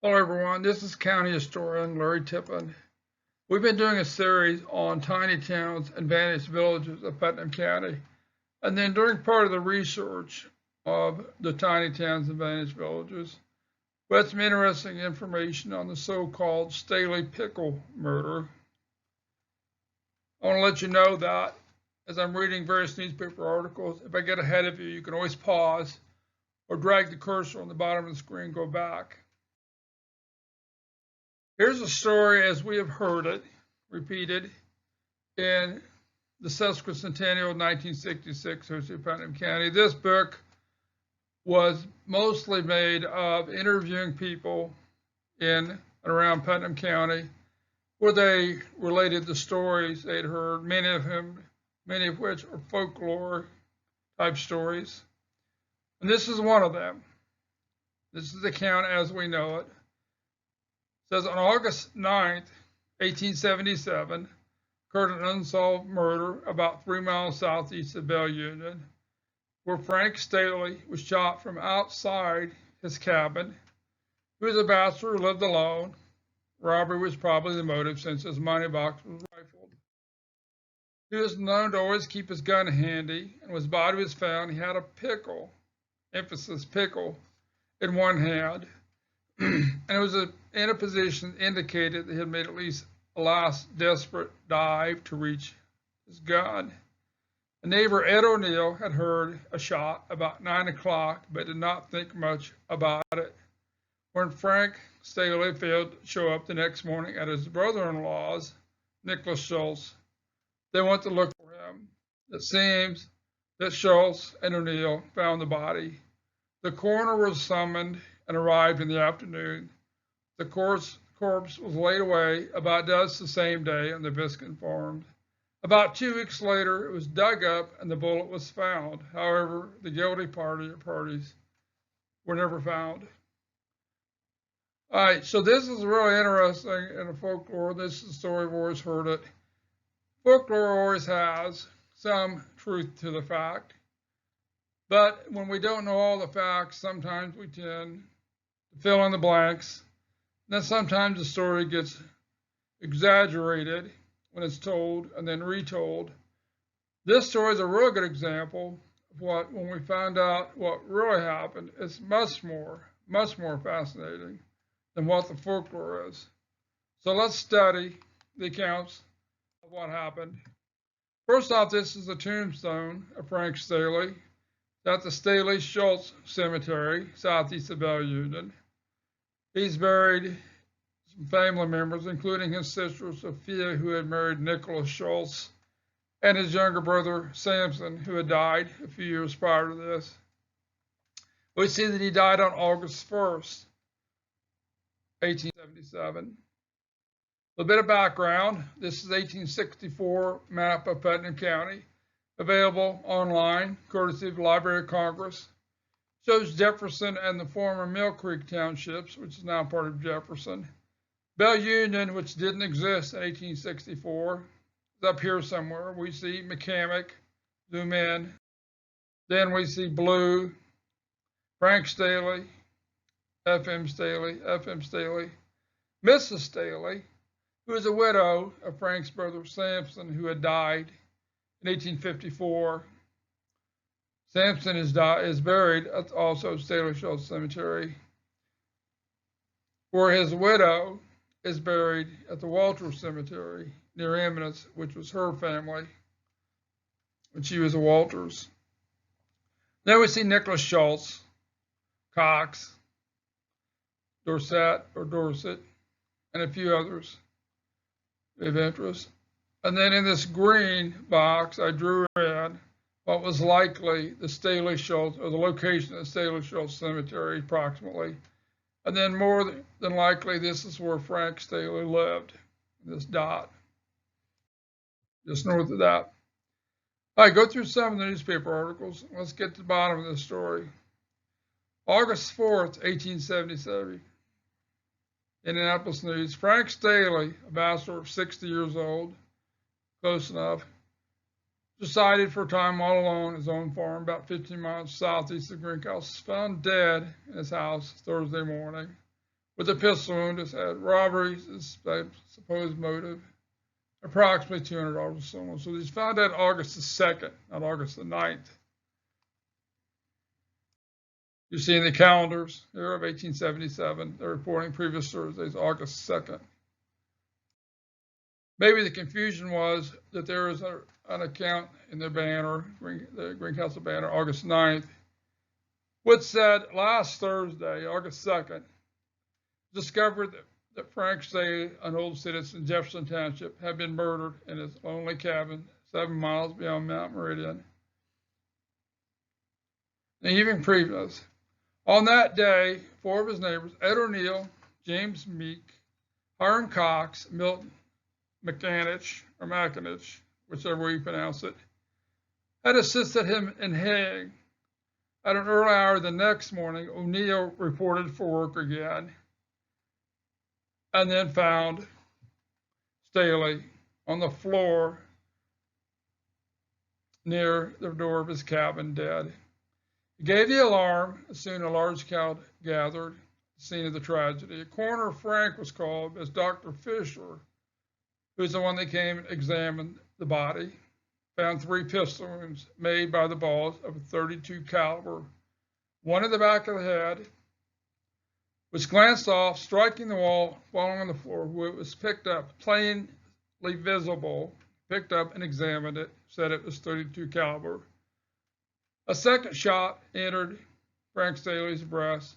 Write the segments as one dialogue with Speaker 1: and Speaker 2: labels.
Speaker 1: Hello everyone, this is County Historian Larry Tippin. We've been doing a series on tiny towns and vanished villages of Putnam County. And then during part of the research of the tiny towns and vanished villages, we had some interesting information on the so-called Staley Pickle murder. I want to let you know that as I'm reading various newspaper articles, if I get ahead of you, you can always pause or drag the cursor on the bottom of the screen, go back. Here's a story as we have heard it repeated in the sesquicentennial of 1966 history of Putnam County. This book was mostly made of interviewing people in and around Putnam County where they related the stories they'd heard, many of which are folklore type stories. And this is one of them. This is the account as we know it. It says on August 9th, 1877, occurred an unsolved murder about 3 miles southeast of Belle Union, where Frank Staley was shot from outside his cabin. He was a bachelor who lived alone. Robbery was probably the motive since his money box was rifled. He was known to always keep his gun handy, and when his body was found, he had a pickle, emphasis pickle, in one hand. And it was in a position indicated that he had made at least a last desperate dive to reach his gun. A neighbor, Ed O'Neill, had heard a shot about 9 o'clock, but did not think much about it. When Frank Staley failed to show up the next morning at his brother-in-law's, Nicholas Schultz, they went to look for him. It seems that Schultz and O'Neill found the body. The coroner was summoned and arrived in the afternoon. The corpse was laid away about dusk the same day on the Viscount farm. About 2 weeks later, it was dug up and the bullet was found. However, the guilty parties were never found. All right, so this is really interesting in the folklore. This is the story, I've always heard it. Folklore always has some truth to the fact. But when we don't know all the facts, sometimes we tend to fill in the blanks. Then sometimes the story gets exaggerated when it's told and then retold. This story is a real good example of when we find out what really happened, it's much more fascinating than what the folklore is. So let's study the accounts of what happened. First off, this is the tombstone of Frank Staley at the Staley Schultz Cemetery, southeast of Belle Union. He's buried some family members, including his sister Sophia, who had married Nicholas Schultz, and his younger brother Samson, who had died a few years prior to this. We see that he died on August 1st, 1877. A little bit of background. This is 1864 map of Putnam County, available online, courtesy of the Library of Congress. Shows Jefferson and the former Mill Creek townships, which is now part of Jefferson. Belle Union, which didn't exist in 1864, is up here somewhere. We see McCamick, zoom in. Then we see blue, Frank Staley, FM Staley, Mrs. Staley, who is a widow of Frank's brother Samson, who had died in 1854. Samson is buried at also Staley Schultz Cemetery, where his widow is buried at the Walters Cemetery near Eminence, which was her family when she was a Walters. Then we see Nicholas Schultz, Cox, Dorset, and a few others of interest. And then in this green box, I drew in what was likely the Staley Schultz, or the location of the Staley Schultz Cemetery, approximately. And then more than likely, this is where Frank Staley lived, this dot, just north of that. All right, go through some of the newspaper articles. Let's get to the bottom of the story. August 4th, 1877, Indianapolis News. Frank Staley, a bachelor of 60 years old, close enough, decided for a time all alone his own farm about 15 miles southeast of Greenhouse, found dead in his house Thursday morning. with a pistol wound to his head. Robbery is the supposed motive. Approximately $200 stolen. So he's found out August the 2nd, not August the 9th. You see in the calendars here of 1877, they're reporting previous Thursdays, August 2nd. Maybe the confusion was that there was an account in the banner, the Greencastle banner, August 9th, which said last Thursday, August 2nd, discovered that Frank Staley, an old citizen in Jefferson Township, had been murdered in his lonely cabin 7 miles beyond Mount Meridian. The evening previous, on that day, 4 of his neighbors, Ed O'Neill, James Meek, Hiram Cox, Milton McAnich, or Macanich, whichever way you pronounce it, had assisted him in haying. At an early hour the next morning, O'Neill reported for work again, and then found Staley on the floor near the door of his cabin, dead. He gave the alarm. Soon a large crowd gathered at the scene of the tragedy. A coroner, Frank, was called as Dr. Fisher, who's the one that came and examined the body, found 3 pistol wounds made by the balls of a .32 caliber, one in the back of the head, which glanced off, striking the wall, falling on the floor, where it was picked up, plainly visible, picked up and examined it, said it was .32 caliber. A second shot entered Frank Staley's breast,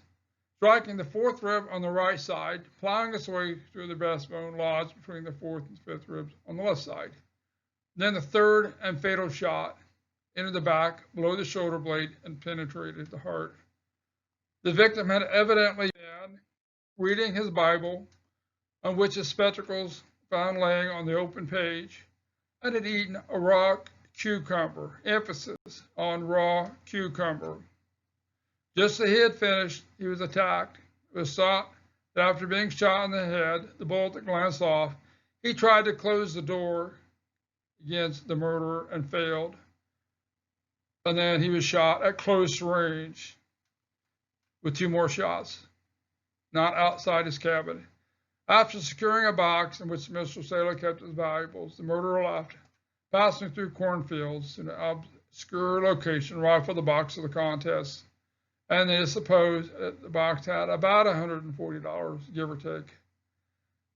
Speaker 1: striking the 4th rib on the right side, plowing its way through the breastbone lodged between the 4th and 5th ribs on the left side. Then the 3rd and fatal shot entered the back below the shoulder blade and penetrated the heart. The victim had evidently been reading his Bible, on which his spectacles found laying on the open page, and had eaten a raw cucumber, emphasis on raw cucumber. Just as he had finished, he was attacked. It was thought that after being shot in the head, the bullet that glanced off, he tried to close the door against the murderer and failed. And then he was shot at close range with 2 more shots, not outside his cabin. After securing a box in which Mr. Staley kept his valuables, the murderer left, passing through cornfields in an obscure location, rifled the box of the contest, and they supposed that the box had about $140, give or take.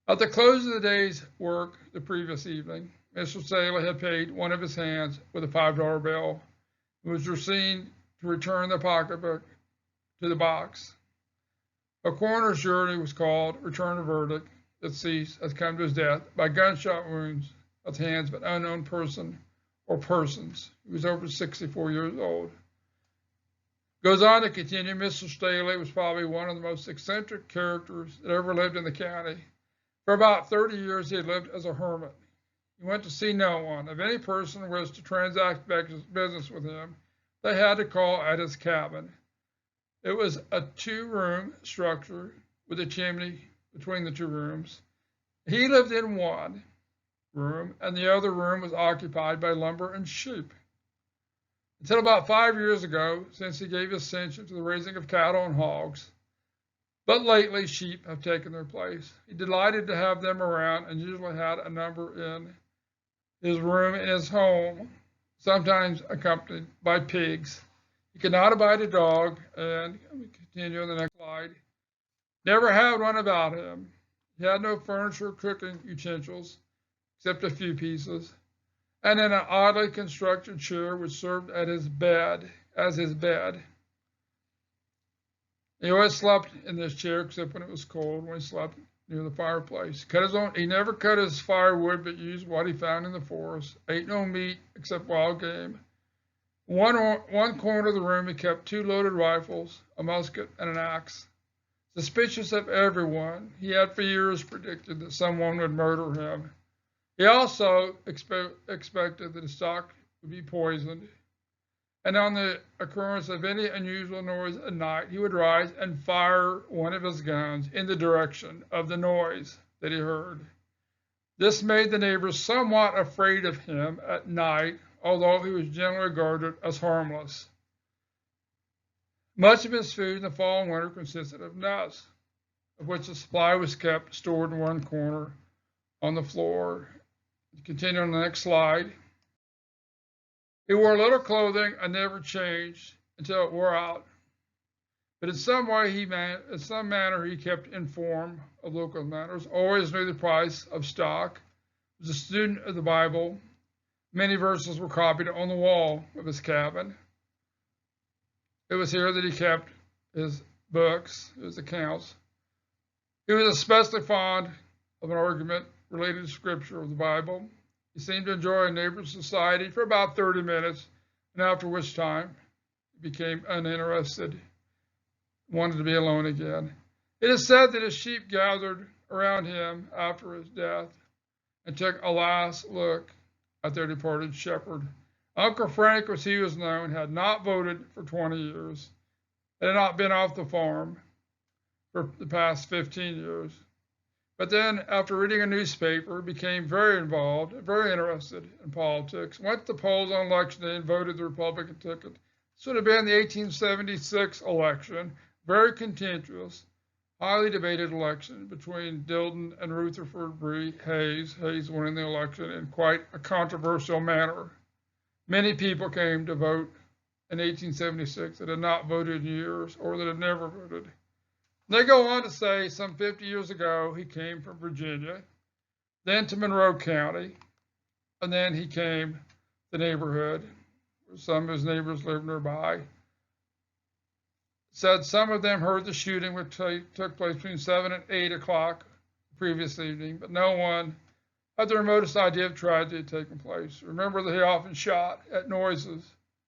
Speaker 1: At the close of the day's work the previous evening, Mr. Staley had paid one of his hands with a $5 bill and was seen to return the pocketbook to the box. A coroner's jury was called, returned a verdict that deceased has come to his death by gunshot wounds at the hands of an unknown person or persons. He was over 64 years old. Goes on to continue, Mr. Staley was probably one of the most eccentric characters that ever lived in the county. For about 30 years, he had lived as a hermit. He went to see no one. If any person was to transact business with him, they had to call at his cabin. It was a 2-room structure with a chimney between the 2 rooms. He lived in one room, and the other room was occupied by lumber and sheep. Until about 5 years ago, since he gave his attention to the raising of cattle and hogs. But lately, sheep have taken their place. He delighted to have them around and usually had a number in his room in his home, sometimes accompanied by pigs. He could not abide a dog, and we continue on the next slide. Never had one about him. He had no furniture or cooking utensils, except a few pieces, and in an oddly constructed chair which served as his bed. He always slept in this chair, except when it was cold, when he slept near the fireplace. He never cut his firewood, but used what he found in the forest. Ate no meat except wild game. One corner of the room he kept 2 loaded rifles, a musket, and an axe. Suspicious of everyone, he had for years predicted that someone would murder him. He also expected that his stock would be poisoned, and on the occurrence of any unusual noise at night, he would rise and fire one of his guns in the direction of the noise that he heard. This made the neighbors somewhat afraid of him at night, although he was generally regarded as harmless. Much of his food in the fall and winter consisted of nuts. of which the supply was kept stored in one corner on the floor. Continue on the next slide. He wore little clothing and never changed until it wore out. But in some manner, he kept informed of local matters, always knew the price of stock, was a student of the Bible. Many verses were copied on the wall of his cabin. It was here that he kept his books, his accounts. He was especially fond of an argument related to scripture of the Bible. He seemed to enjoy a neighbor's society for about 30 minutes, and after which time he became uninterested, wanted to be alone again. It is said that his sheep gathered around him after his death and took a last look at their departed shepherd. Uncle Frank, as he was known, had not voted for 20 years and had not been off the farm for the past 15 years. But then, after reading a newspaper, became very involved, very interested in politics, went to the polls on election day and voted the Republican ticket. This would have been the 1876 election, very contentious, highly debated election between Dildon and Rutherford B. Hayes, Hayes winning the election in quite a controversial manner. Many people came to vote in 1876 that had not voted in years or that had never voted. They go on to say some 50 years ago he came from Virginia, then to Monroe County, and then he came to the neighborhood where some of his neighbors lived nearby. Said some of them heard the shooting which took place between 7 and 8 o'clock the previous evening, but no one had the remotest idea of tragedy taking place. Remember that he often shot at noises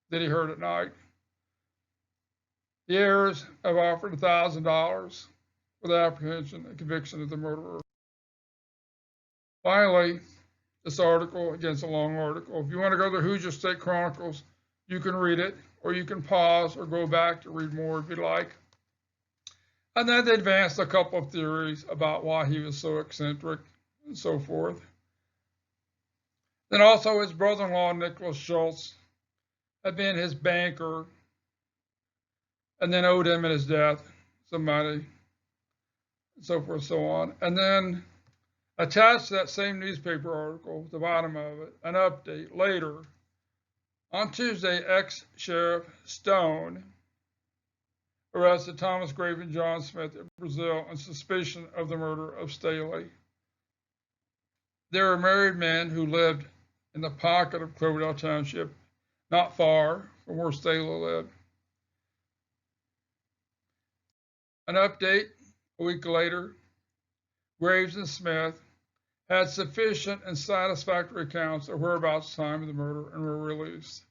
Speaker 1: that he heard at night. The heirs have offered $1,000 for the apprehension and conviction of the murderer. Finally, this article, again, it's a long article. If you want to go to the Hoosier State Chronicles, you can read it, or you can pause or go back to read more if you like. And then they advanced a couple of theories about why he was so eccentric and so forth. Then also his brother-in-law, Nicholas Schultz, had been his banker and then owed him at his death some money, and so forth and so on. And then attached to that same newspaper article, at the bottom of it, an update later. On Tuesday, ex-Sheriff Stone arrested Thomas Grave and John Smith in Brazil on suspicion of the murder of Staley. They were married men who lived in the pocket of Cloverdale Township, not far from where Staley lived. An update a week later, Graves and Smith had sufficient and satisfactory accounts of whereabouts at the time of the murder and were released.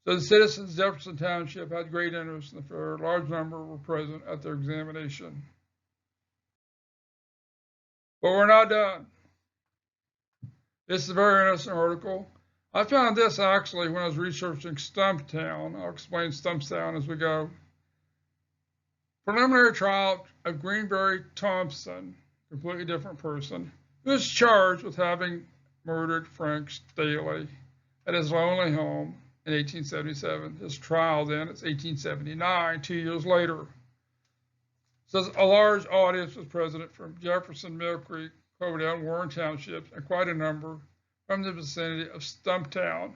Speaker 1: So the citizens of Jefferson Township had great interest in the affair. A large number were present at their examination. But we're not done. This is a very interesting article. I found this actually when I was researching Stumptown. I'll explain Stumptown as we go. Preliminary trial of Greenberry Thompson, completely different person, who was charged with having murdered Frank Staley at his lonely home in 1877. His trial then is 1879, 2 years later. Says a large audience was present from Jefferson, Mill Creek, Cloverdale, and Warren Townships, and quite a number from the vicinity of Stumptown.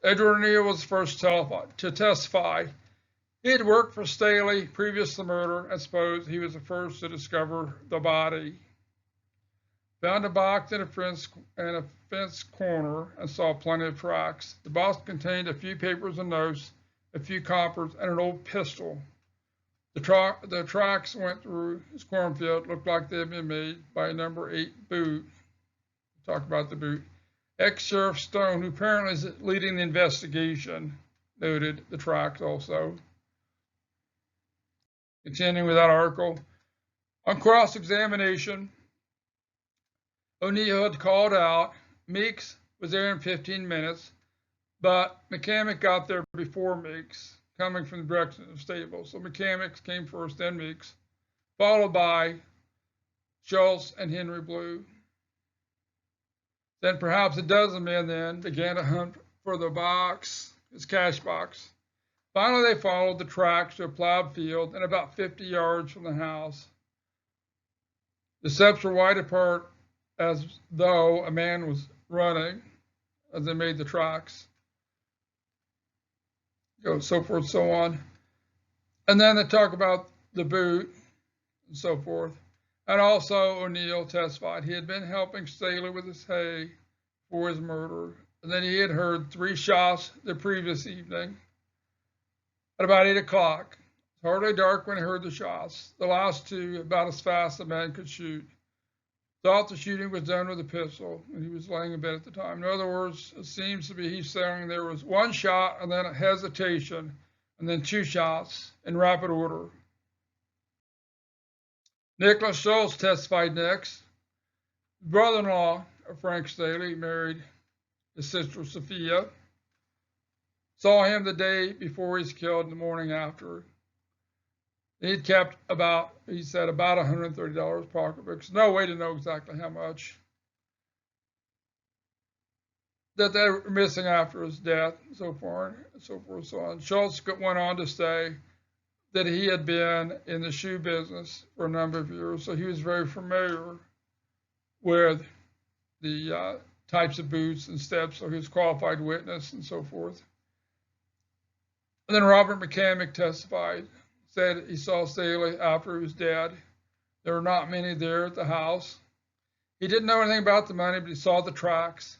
Speaker 1: Edward O'Neill was the first to testify. He had worked for Staley previous to the murder and supposed he was the first to discover the body. Found a box in a fence corner and saw plenty of tracks. The box contained a few papers and notes, a few coppers, and an old pistol. The tracks went through his cornfield, looked like they had been made by a number 8 boot. We'll talk about the boot. Ex-Sheriff Stone, who apparently is leading the investigation, noted the tracks also. Continuing with that article, on cross-examination, O'Neill had called out. Meeks was there in 15 minutes, but McCamick got there before Meeks, coming from the direction of the stable. So McCamick came first, then Meeks, followed by Schultz and Henry Blue. Then perhaps a dozen men then began to hunt for the box, his cash box. Finally, they followed the tracks to a plowed field and about 50 yards from the house. The steps were wide apart as though a man was running as they made the tracks. So forth, so on. And then they talk about the boot and so forth. And also O'Neill testified he had been helping Staley with his hay for his murder. And then he had heard 3 shots the previous evening at about 8 o'clock. It's hardly dark when he heard the shots. The last 2 about as fast as a man could shoot. Thought the shooting was done with a pistol, and he was laying in bed at the time. In other words, it seems to be he's saying there was 1 shot and then a hesitation, and then 2 shots in rapid order. Nicholas Schultz testified next. The brother-in-law of Frank Staley, married his sister Sophia, saw him the day before he was killed and the morning after. He'd kept about, he said, about $130 pocketbooks. No way to know exactly how much that they were missing after his death, so forth, so on. Schultz went on to say that he had been in the shoe business for a number of years, so he was very familiar with the types of boots and steps, so he was a qualified witness and so forth. And then Robert McCamick testified, said he saw Staley after he was dead. There were not many there at the house. He didn't know anything about the money, but he saw the tracks.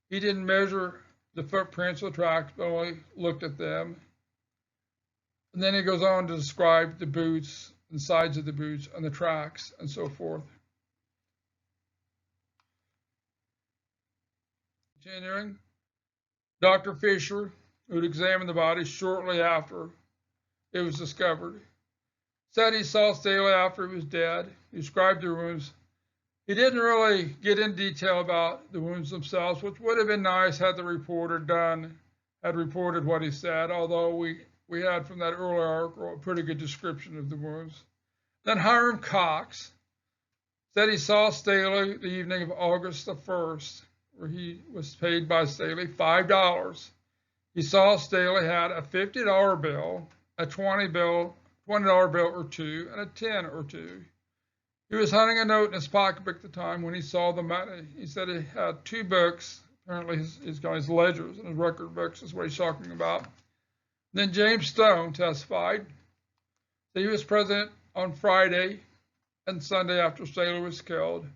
Speaker 1: He didn't measure the footprints of the tracks, but only looked at them. And then he goes on to describe the boots, the sides of the boots, and the tracks, and so forth. Continuing, Dr. Fisher, who had examined the body shortly after it was discovered, said he saw Staley after he was dead. He described the wounds. He didn't really get in detail about the wounds themselves, which would have been nice had the reporter had reported what he said, although we had from that earlier article a pretty good description of the wounds. Then Hiram Cox said he saw Staley the evening of August the 1st, where he was paid by Staley $5. He saw Staley had a $50 bill, a $20 bill or 2, and a 10 or 2. He was hunting a note in his pocketbook at the time when he saw the money. He said he had 2 books. Apparently he's got his ledgers and his record books is what he's talking about. Then James Stone testified that he was present on Friday and Sunday after Staley was killed.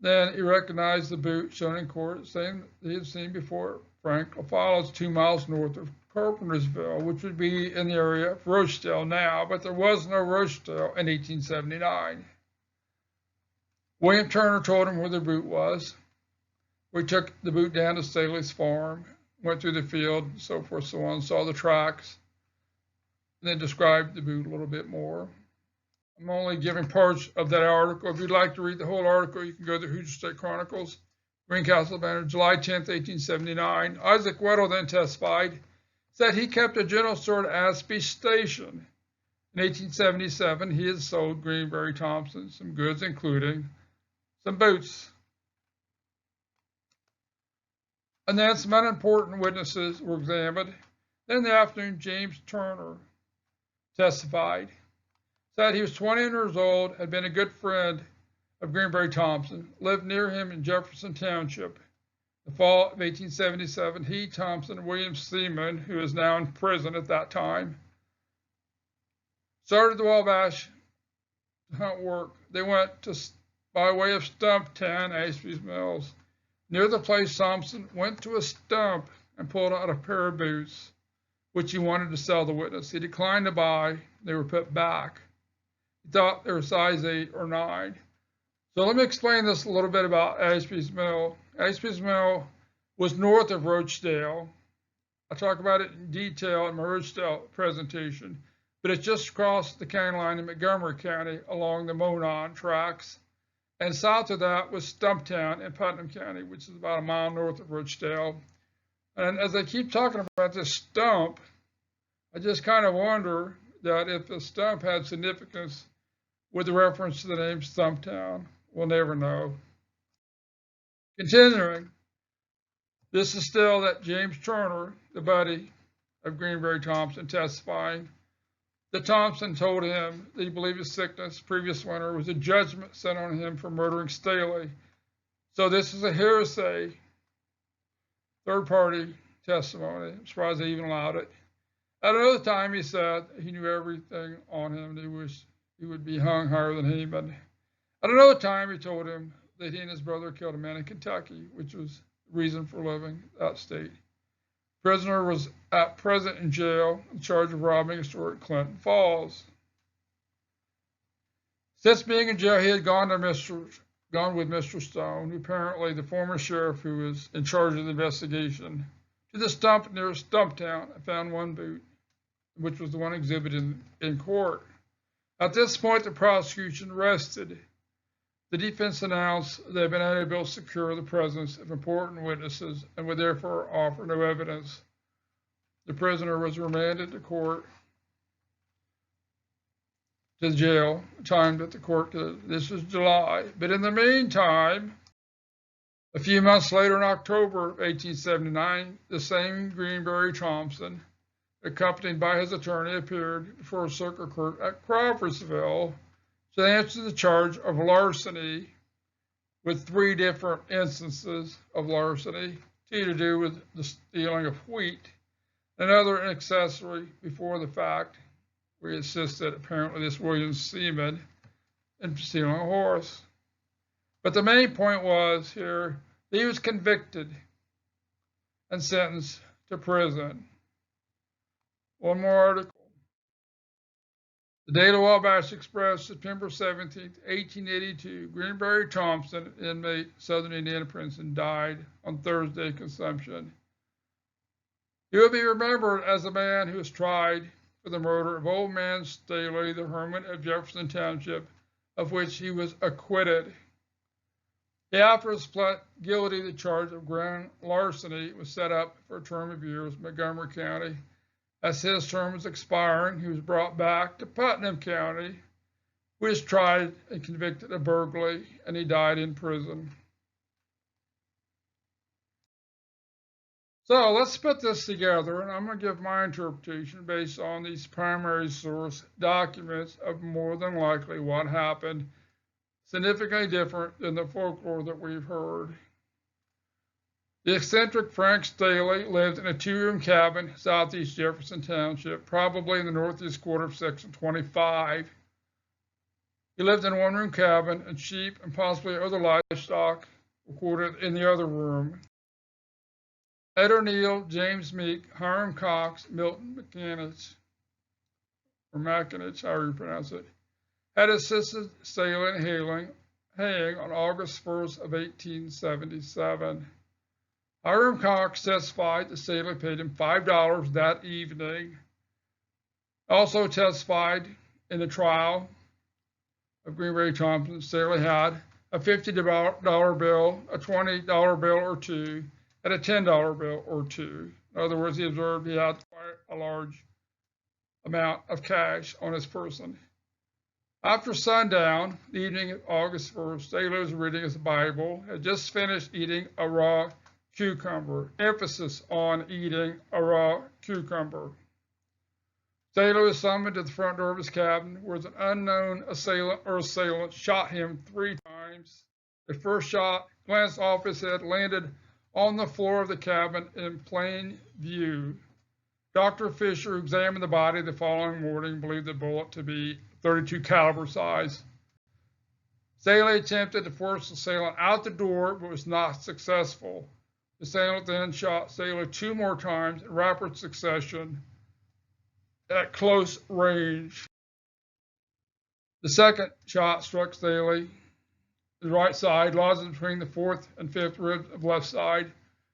Speaker 1: Then he recognized the boot shown in court, saying that he had seen before Frank LaFollow's 2 miles north of Carpentersville, which would be in the area of Rochdale now, but there was no Rochdale in 1879. William Turner told him where the boot was. We took the boot down to Staley's farm, went through the field, so forth, so on, saw the tracks, and then described the boot a little bit more. I'm only giving parts of that article. If you'd like to read the whole article, you can go to the Hoosier State Chronicles, Greencastle Banner, July 10th, 1879. Isaac Weddle then testified, said he kept a general store at Aspie Station. In 1877, he had sold Greenberry Thompson some goods, including some boots. And then some unimportant witnesses were examined. Then in the afternoon, James Turner testified. Said he was 20 years old, had been a good friend of Greenberry Thompson, lived near him in Jefferson Township. The fall of 1877, he, Thompson, and William Seaman, who is now in prison at that time, started the Wabash to hunt work. They went by way of Stumptown, Ashby's Mills. Near the place, Thompson went to a stump and pulled out a pair of boots, which he wanted to sell the witness. He declined to buy. They were put back. He thought they were size 8 or 9. So let me explain this a little bit about Ashby's Mill. Ashby's Mill was north of Rochdale. I'll talk about it in detail in my Rochdale presentation, but it's just across the county line in Montgomery County along the Monon tracks. And south of that was Stumptown in Putnam County, which is about a mile north of Rochdale. And as I keep talking about this stump, I just kind of wonder that if the stump had significance with the reference to the name Stumptown. We'll never know. Continuing, this is still that James Turner, the buddy of Greenberry Thompson testifying that Thompson told him that he believed his sickness previous winter was a judgment sent on him for murdering Staley. So this is a hearsay, third-party testimony. I'm surprised they even allowed it. At another time, he said he knew everything on him, and he wished he would be hung higher than Haman. At another time, he told him that he and his brother killed a man in Kentucky, which was the reason for living that state. The prisoner was at present in jail in charge of robbing a store at Clinton Falls. Since being in jail, he had gone with Mr. Stone, apparently the former sheriff who was in charge of the investigation, to the stump near Stumptown and found one boot, which was the one exhibited in court. At this point, the prosecution rested. The defense announced they had been unable to secure the presence of important witnesses and would therefore offer no evidence. The prisoner was remanded to court, to jail, timed at the court. This was July. But in the meantime, a few months later in October of 1879, the same Greenberry Thompson, accompanied by his attorney, appeared before a circuit court at Crawfordsville to answer the charge of larceny, with 3 different instances of larceny, 2 to do with the stealing of wheat, another accessory before the fact, where he assisted apparently this William Seaman in stealing a horse. But the main point was here, he was convicted and sentenced to prison. One more article. The Daily Wabash Express, September 17, 1882. Greenberry Thompson, inmate, Southern Indiana prison, died on Thursday consumption. He will be remembered as a man who was tried for the murder of Old Man Staley, the hermit of Jefferson Township, of which he was acquitted. He afterwards pled guilty to the charge of grand larceny, was set up for a term of years in Montgomery County. As his term was expiring, he was brought back to Putnam County, where he was tried and convicted of burglary, and he died in prison. So let's put this together, and I'm going to give my interpretation based on these primary source documents of more than likely what happened, significantly different than the folklore that we've heard. The eccentric Frank Staley lived in a 2-room cabin southeast Jefferson Township, probably in the northeast quarter of Section 25. He lived in a 1-room cabin, and sheep and possibly other livestock were quartered in the other room. Ed O'Neill, James Meek, Hiram Cox, Milton McAninch, or Macinich, however you pronounce it, had assisted Staley in hanging on August 1st of 1877. Hiram Cox testified that Staley paid him $5 that evening. Also testified in the trial of Greenberry Thompson, Staley had a $50 bill, a $20 bill or 2, and a $10 bill or 2. In other words, he observed he had quite a large amount of cash on his person. After sundown, the evening of August 1st, Staley was reading his Bible, had just finished eating a raw cucumber. Emphasis on eating a raw cucumber. Staley was summoned to the front door of his cabin, where an unknown assailant shot him 3 times. The first shot glanced off his head, landed on the floor of the cabin in plain view. Dr. Fisher, who examined the body the following morning, believed the bullet to be 32 caliber size. Staley attempted to force the assailant out the door, but was not successful. The assailant then shot Staley 2 more times in rapid succession at close range. The second shot struck Staley, the right side, lodged between the 4th and 5th ribs of left side.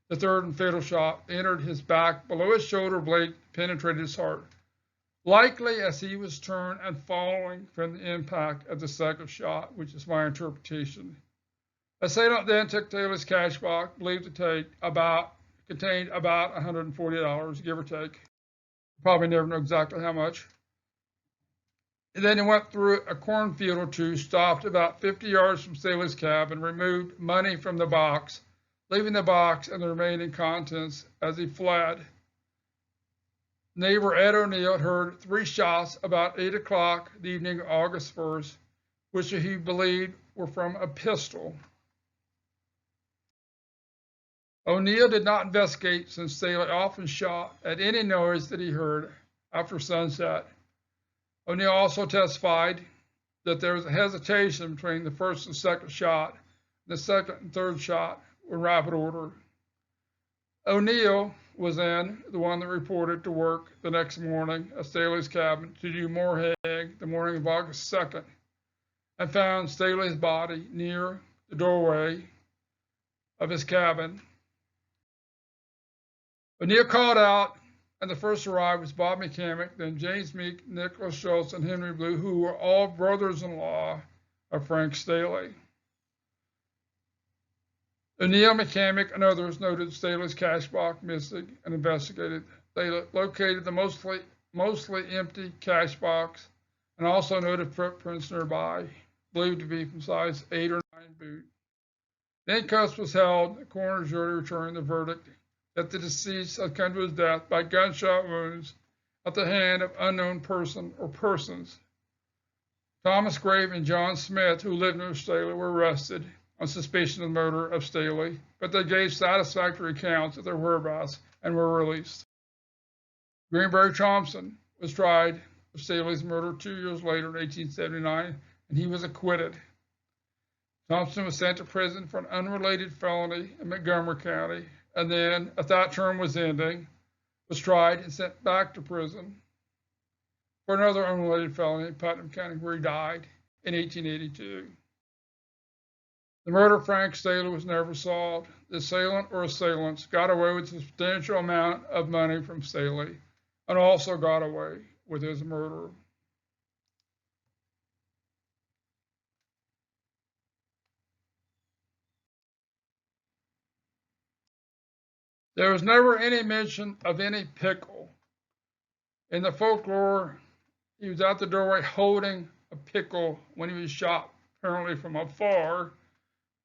Speaker 1: The third and fatal shot entered his back below his shoulder blade, penetrated his heart, likely as he was turned and falling from the impact of the second shot, which is my interpretation. Assailant then took Staley's cash box, believed to contained about $140, give or take. Probably never know exactly how much. And then he went through a cornfield or 2, stopped about 50 yards from Staley's cabin, removed money from the box, leaving the box and the remaining contents as he fled. Neighbor Ed O'Neill heard 3 shots about 8 o'clock the evening of August 1st, which he believed were from a pistol. O'Neill did not investigate since Staley often shot at any noise that he heard after sunset. O'Neill also testified that there was a hesitation between the first and second shot. The second and third shot were in rapid order. O'Neill was then the one that reported to work the next morning at Staley's cabin to do more haying the morning of August 2nd and found Staley's body near the doorway of his cabin. O'Neill called out, and the first arrived was Bob McCamick, then James Meek, Nicholas Schultz, and Henry Blue, who were all brothers-in-law of Frank Staley. O'Neill, McCamick, and others noted Staley's cash box missing and investigated. They located the mostly empty cash box and also noted footprints nearby, believed to be from size 8 or 9 boot. The inquest was held. The coroner's jury returned the verdict that the deceased had come to his death by gunshot wounds at the hand of unknown person or persons. Thomas Grave and John Smith, who lived near Staley, were arrested on suspicion of the murder of Staley, but they gave satisfactory accounts of their whereabouts and were released. Greenberry Thompson was tried for Staley's murder 2 years later in 1879, and he was acquitted. Thompson was sent to prison for an unrelated felony in Montgomery County, and then, as that term was ending, was tried and sent back to prison for another unrelated felony in Putnam County, where he died in 1882. The murder of Frank Staley was never solved. The assailant or assailants got away with a substantial amount of money from Staley and also got away with his murder. There was never any mention of any pickle. In the folklore, he was out the doorway holding a pickle when he was shot, apparently from afar,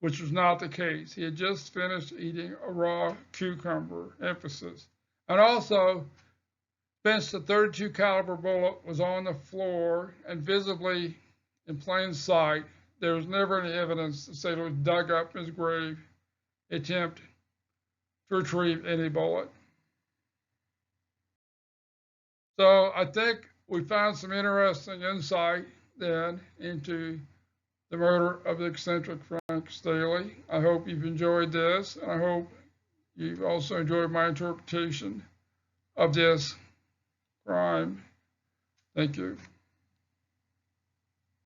Speaker 1: which was not the case. He had just finished eating a raw cucumber, emphasis. And also, since the .32 caliber bullet was on the floor and visibly in plain sight, there was never any evidence that Staley was dug up in his grave, attempt to retrieve any bullet. So I think we found some interesting insight then into the murder of the eccentric Frank Staley. I hope you've enjoyed this, and I hope you've also enjoyed my interpretation of this crime. Thank you.